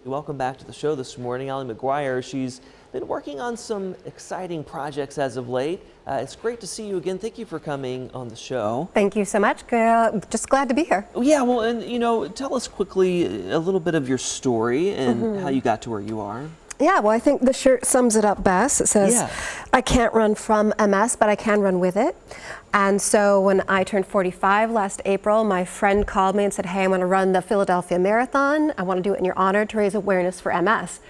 Welcome back to the show this morning. Allié McGuire, she's been working on some exciting projects as of late. It's great to see you again. Thank you for coming on the show. Thank you so much. Just glad to be here. Yeah, well, and tell us quickly a little bit of your story and how you got to where you are. Yeah, well, I think the shirt sums it up best. It says, I can't run from MS, but I can run with it. And so when I turned 45 last April, my friend called me and said, hey, I'm going to run the Philadelphia Marathon. I want to do it in your honor to raise awareness for MS.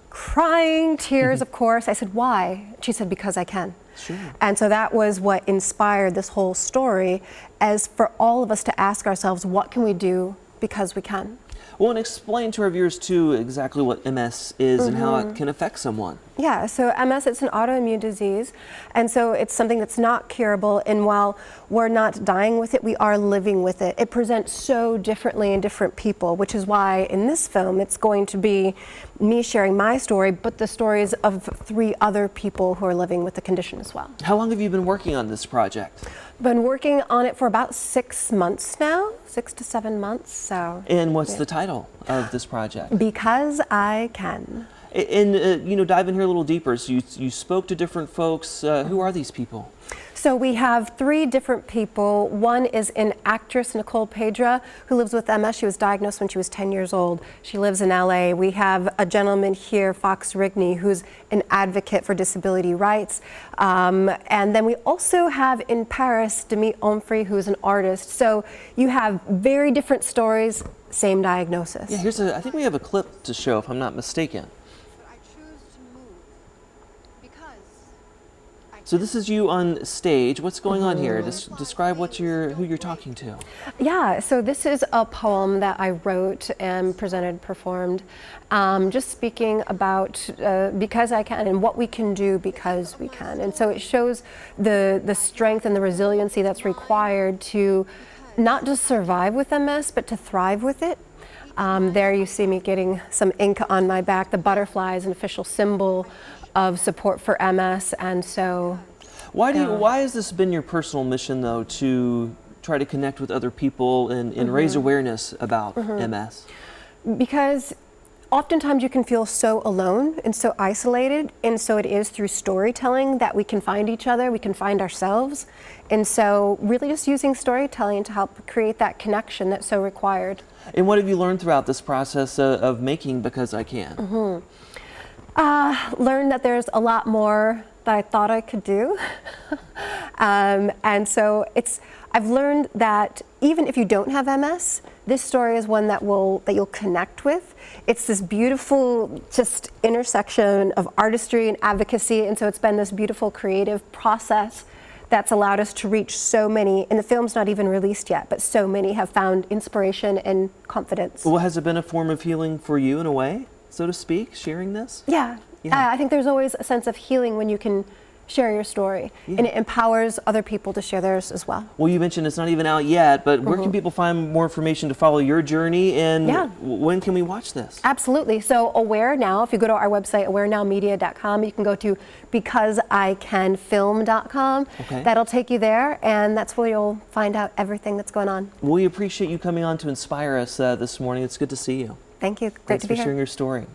Crying, tears, of course. I said, why? She said, because I can. Sure. And so that was what inspired this whole story, as for all of us to ask ourselves, what can we do because we can? Well, and explain to our viewers, too, exactly what MS is and how it can affect someone. Yeah, so MS, it's an autoimmune disease, and so it's something that's not curable, and while we're not dying with it, we are living with it. It presents so differently in different people, which is why in this film it's going to be me sharing my story, but the stories of 3 other people who are living with the condition as well. How long have you been working on this project? Been working on it for about 6 months now, 6 to 7 months. So. And what's the title of this project? Because I Can. And dive in here a little deeper. So you spoke to different folks. Who are these people? So we have 3 different people. One is an actress, Nicole Pedra, who lives with MS. She was diagnosed when she was 10 years old. She lives in LA. We have a gentleman here, Fox Rigney, who's an advocate for disability rights. And then we also have in Paris, Demi Onfrey, who's an artist. So you have very different stories, same diagnosis. Yeah, I think we have a clip to show, if I'm not mistaken. So this is you on stage. What's going on here? Describe who you're talking to. Yeah, so this is a poem that I wrote and performed, just speaking about because I can and what we can do because we can. And so it shows the strength and the resiliency that's required to not just survive with MS, but to thrive with it. There you see me getting some ink on my back. The butterfly is an official symbol of support for MS, and so. Why has this been your personal mission, though, to try to connect with other people and raise awareness about MS? Because oftentimes you can feel so alone and so isolated, and so it is through storytelling that we can find each other, we can find ourselves, and so really just using storytelling to help create that connection that's so required. And what have you learned throughout this process of making Because I Can? Learned that there's a lot more that I thought I could do. And so I've learned that even if you don't have MS, this story is one that you'll connect with. It's this beautiful just intersection of artistry and advocacy, and so it's been this beautiful creative process that's allowed us to reach so many, and the film's not even released yet, but so many have found inspiration and confidence. Well, has it been a form of healing for you in a way, so to speak, sharing this? Yeah. I think there's always a sense of healing when you can share your story, and it empowers other people to share theirs as well. Well, you mentioned it's not even out yet, but where can people find more information to follow your journey, and when can we watch this? Absolutely. So Aware Now, if you go to our website, awarenowmedia.com, you can go to becauseIcanfilm.com. Okay. That'll take you there, and that's where you'll find out everything that's going on. We appreciate you coming on to inspire us this morning. It's good to see you. Thank you. Great Thanks to be for here. sharing your story.